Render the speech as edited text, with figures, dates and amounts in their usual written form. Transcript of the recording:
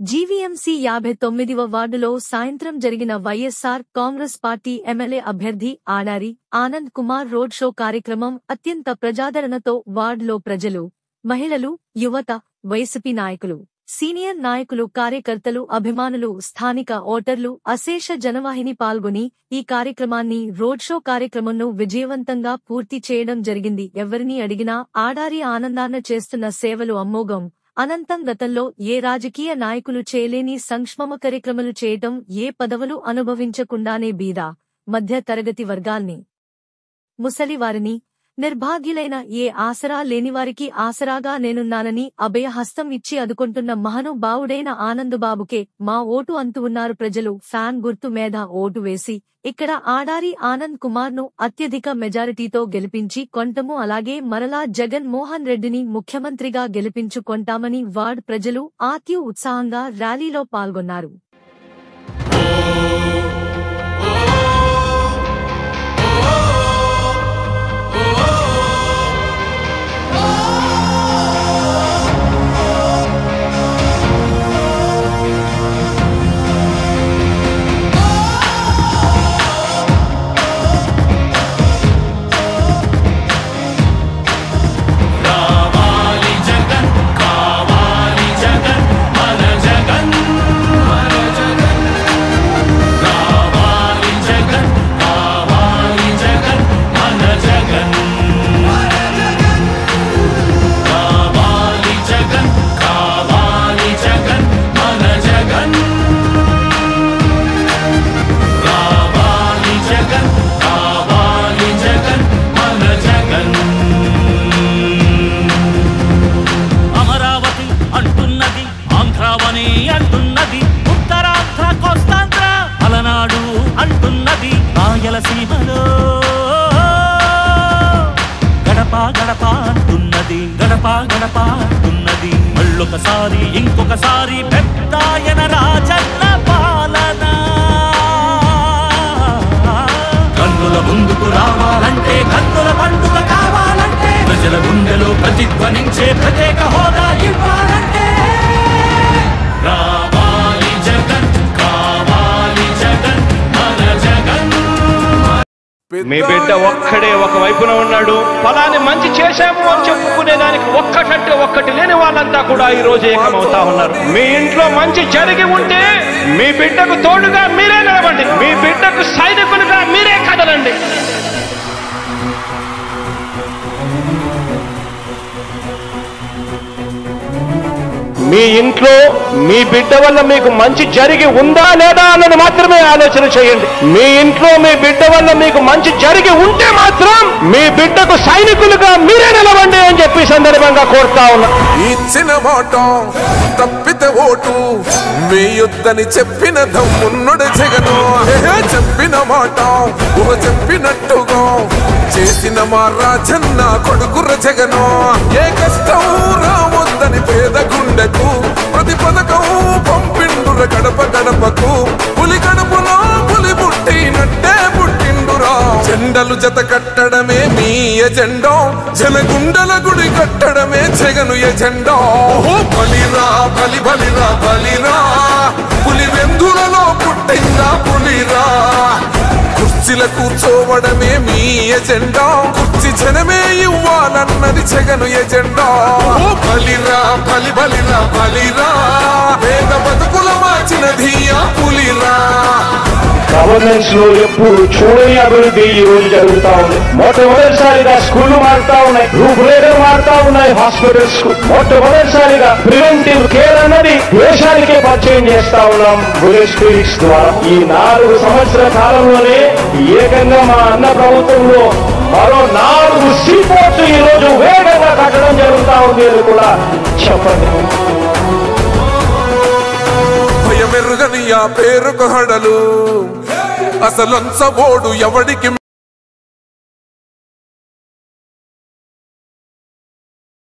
GVMC 59వ వార్డులో సాయంత్రం జరిగిన వైఎస్సార్ కాంగ్రెస్ పార్టీ ఎమ్మెల్యే అభ్యర్థి ఆడారి ఆనంద్ కుమార్ రోడ్ షో కార్యక్రమం అత్యంత ప్రజాదరణతో వార్డులో ప్రజలు, మహిళలు, యువత, వైసీపీ నాయకులు, సీనియర్ నాయకులు, కార్యకర్తలు, అభిమానులు, స్థానిక ఓటర్లు అశేష జనవాహిని పాల్గొని ఈ కార్యక్రమాన్ని రోడ్ షో కార్యక్రమంను విజయవంతంగా పూర్తి చేయడం జరిగింది. ఎవరిని అడిగినా ఆడారి ఆనందాన్న చేస్తున్న సేవలు అమోఘం, అనంతం. గతంలో ఏ రాజకీయ నాయకులు చేయలేని సంక్షేమ కార్యక్రమాలు చేయటం, ఏ పదవులు అనుభవించకుండానే బీద, మధ్య తరగతి వర్గాల్ని, ముసలివారిని, నిర్భాగ్యులైన ఏ ఆసరా లేనివారికి ఆసరాగా నేనున్నానని అభయహస్తం ఇచ్చి అదుకుంటున్న మహానుభావుడైన ఆనందుబాబుకే మా ఓటు అంటూ ఉన్నారు ప్రజలు. ఫ్యాన్ గుర్తు మీద ఓటు వేసి ఇక్కడ ఆడారి ఆనంద్ కుమార్ ను అత్యధిక మెజారిటీతో గెలిపించి కొంటాము. అలాగే మరలా జగన్ మోహన్ రెడ్డిని ముఖ్యమంత్రిగా గెలిపించుకొంటామని వార్డ్ ప్రజలు అతి ఉత్సాహంగా ర్యాలీలో పాల్గొన్నారు. అంటున్నది ఉత్తరాంధ్ర కోస్తాంధ్ర అలనాడు అంటున్నది రాయలసీమలో గడప గడప అంటున్నది, గడప గడప అంటున్నది. మళ్ళొకసారి ఇంకొకసారి పెద్దాయన రాజన్న పాలన. కన్నుల ముందుకు రావాలంటే, కన్నుల పండుగ కావాలంటే, ప్రజల గుండెలో ప్రతిధ్వనించే ప్రత్యేక హోదా ఇవ్వాలంటే రావాలి జగన్, కావాలి జగన్, మన జగన్. మీ బిడ్డ ఒక్కడే ఒక వైపున ఉన్నాడు. ఫలాన్ని మంచి చేశాము అని చెప్పుకునేదానికి ఒక్కటంటే ఒక్కటి లేని వాళ్ళంతా కూడా ఈ రోజు ఏకమవుతా ఉన్నారు. మీ ఇంట్లో మంచి జరిగి ఉంటే మీ బిడ్డకు తోడుగా మీరే నిలబండి, మీ బిడ్డకు సైనికులుగా మీరే కదలండి. మీ ఇంట్లో మీ బిడ్డ వల్ల మీకు మంచి జరిగి ఉందా లేదా అన్నది మాత్రమే ఆలోచన చేయండి. మీ ఇంట్లో మీ బిడ్డ వల్ల మీకు మంచి జరిగి ఉంటే మాత్రం మీ బిడ్డకు సైనికులుగా మీరే నిలవండి అని చెప్పి సందర్భంగా కోరుతా ఉన్నా. ఇచ్చిన మాట తప్పితే ఓటు వేయొద్దని చెప్పిన దమ్మున్నడు జగను. చెప్పిన మాట చెప్పినట్టుగా చేసిన మా రాజన్న కొడుకుర జగను. ఏ కష్టం రావద్దని పేద గుండెకు ప్రతి పథకం పంపిండుర గడప గడపకు. పులి గడపలో పులి పుట్టినట్టే పుట్టిండురా. జెండలు జత కట్టడమే మీ ఎజెండా, జనగుండల గుడి కట్టడమే జగను ఎజెండా. బలిరా బలి బలిరా బలిరా, పులి వెందులలో పుట్టిందా పులిరా. కుర్చీల కూర్చోవడమే మీ ఎజెండా, కుర్చీ జనమే ఇవ్వాలన్నది జగను ఎజెండా. బలిరా బలి బలిరా బలిరా, పేద బతుకుల మార్చినది ఆ పులిరా. గవర్నెన్స్ లో ఎప్పుడు చూడని అభివృద్ధి ఈ రోజు జరుగుతా ఉంది. మొట్టమొదటిసారిగా స్కూళ్లు మారుతా ఉన్నాయి, రూపురేఖలు మారుతా ఉన్నాయి. హాస్పిటల్స్ మొట్టమొదటిసారిగా ప్రివెంటివ్ కేర్ అన్నది దేశానికే పరిచయం చేస్తా ఉన్నాం బుల్లెట్ క్లినిక్స్ ద్వారా. ఈ 4 సంవత్సరాల కాలంలోనే ఏకంగా మా అన్న ప్రభుత్వంలో మరో 4 సీపోర్ట్స్ ఈ రోజు వేగంగా కట్టడం జరుగుతా ఉంది అని కూడా చెప్పండి. భయమెరుగని ఆ పేరుకు హడలు, అసలంచబోడు ఎవడికి